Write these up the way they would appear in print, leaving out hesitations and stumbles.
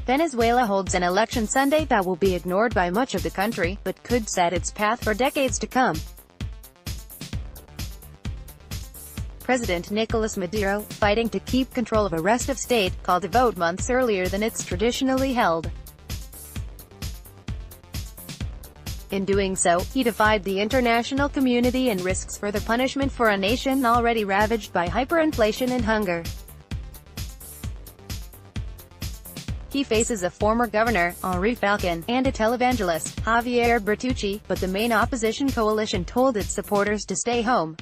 Venezuela holds an election Sunday that will be ignored by much of the country, but could set its path for decades to come. President Nicolas Maduro, fighting to keep control of a restive state, called a vote months earlier than it's traditionally held. In doing so, he defied the international community and risks further punishment for a nation already ravaged by hyperinflation and hunger. He faces a former governor, Henri Falcon, and a televangelist, Javier Bertucci, but the main opposition coalition told its supporters to stay home.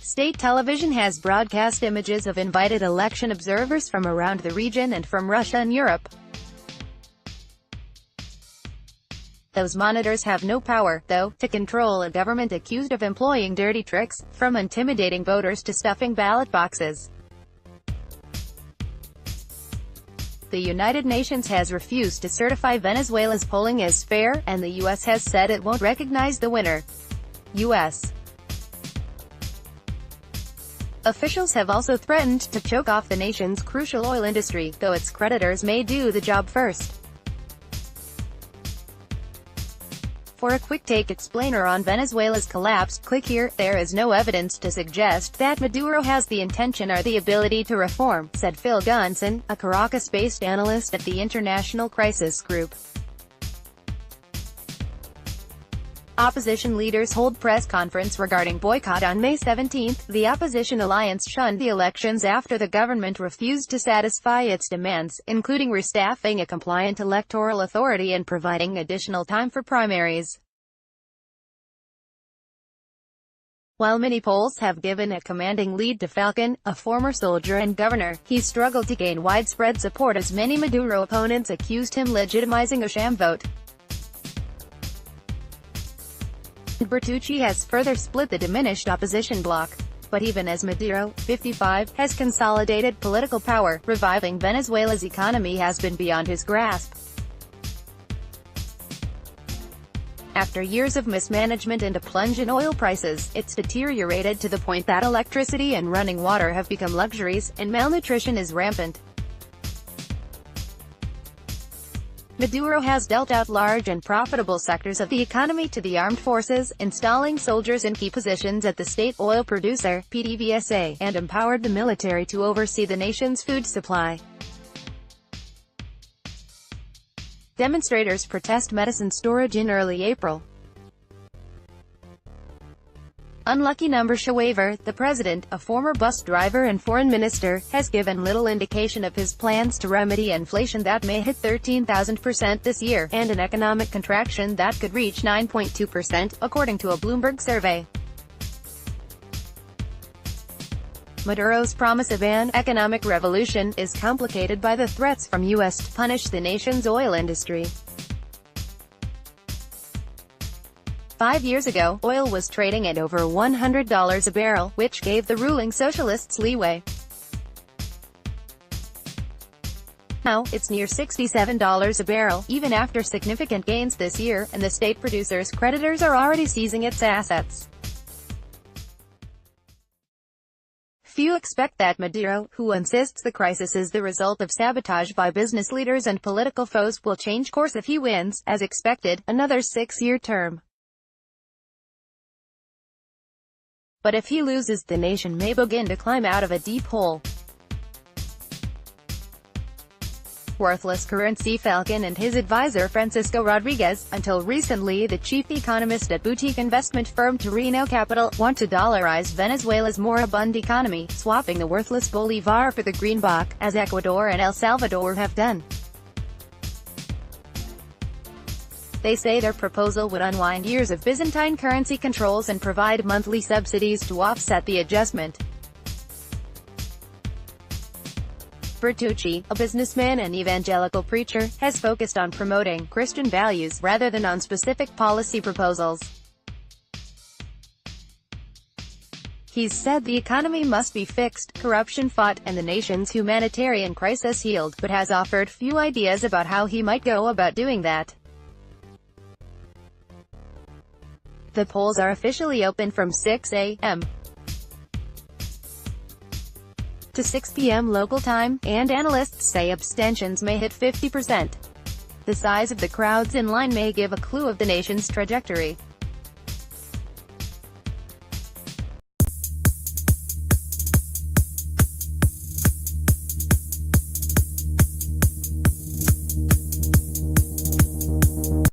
State television has broadcast images of invited election observers from around the region and from Russia and Europe. Those monitors have no power, though, to control a government accused of employing dirty tricks, from intimidating voters to stuffing ballot boxes. The United Nations has refused to certify Venezuela's polling as fair, and the U.S. has said it won't recognize the winner. U.S. officials have also threatened to choke off the nation's crucial oil industry, though its creditors may do the job first. For a quick take explainer on Venezuela's collapse, click here. There is no evidence to suggest that Maduro has the intention or the ability to reform, said Phil Gunson, a Caracas-based analyst at the International Crisis Group. Opposition leaders hold press conference regarding boycott on May 17. The opposition alliance shunned the elections after the government refused to satisfy its demands, including restaffing a compliant electoral authority and providing additional time for primaries. While many polls have given a commanding lead to Falcon, a former soldier and governor, he struggled to gain widespread support as many Maduro opponents accused him legitimizing a sham vote. Bertucci has further split the diminished opposition bloc. But even as Maduro, 55, has consolidated political power, reviving Venezuela's economy has been beyond his grasp. After years of mismanagement and a plunge in oil prices, it's deteriorated to the point that electricity and running water have become luxuries, and malnutrition is rampant. Maduro has dealt out large and profitable sectors of the economy to the armed forces, installing soldiers in key positions at the state oil producer, PDVSA, and empowered the military to oversee the nation's food supply. Demonstrators protest medicine storage in early April. Unlucky number waiver. The president, a former bus driver and foreign minister, has given little indication of his plans to remedy inflation that may hit 13,000% this year, and an economic contraction that could reach 9.2%, according to a Bloomberg survey. Maduro's promise of an economic revolution is complicated by the threats from U.S. to punish the nation's oil industry. 5 years ago, oil was trading at over $100 a barrel, which gave the ruling socialists leeway. Now, it's near $67 a barrel, even after significant gains this year, and the state producer's creditors are already seizing its assets. Few expect that Maduro, who insists the crisis is the result of sabotage by business leaders and political foes, will change course if he wins, as expected, another 6-year term. But if he loses, the nation may begin to climb out of a deep hole. Worthless currency. Falcon and his advisor Francisco Rodriguez, until recently the chief economist at boutique investment firm Torino Capital, want to dollarize Venezuela's moribund economy, swapping the worthless bolivar for the greenback, as Ecuador and El Salvador have done. They say their proposal would unwind years of Byzantine currency controls and provide monthly subsidies to offset the adjustment. Bertucci, a businessman and evangelical preacher, has focused on promoting Christian values, rather than on specific policy proposals. He's said the economy must be fixed, corruption fought, and the nation's humanitarian crisis healed, but has offered few ideas about how he might go about doing that. The polls are officially open from 6 a.m. to 6 p.m. local time, and analysts say abstentions may hit 50%. The size of the crowds in line may give a clue of the nation's trajectory.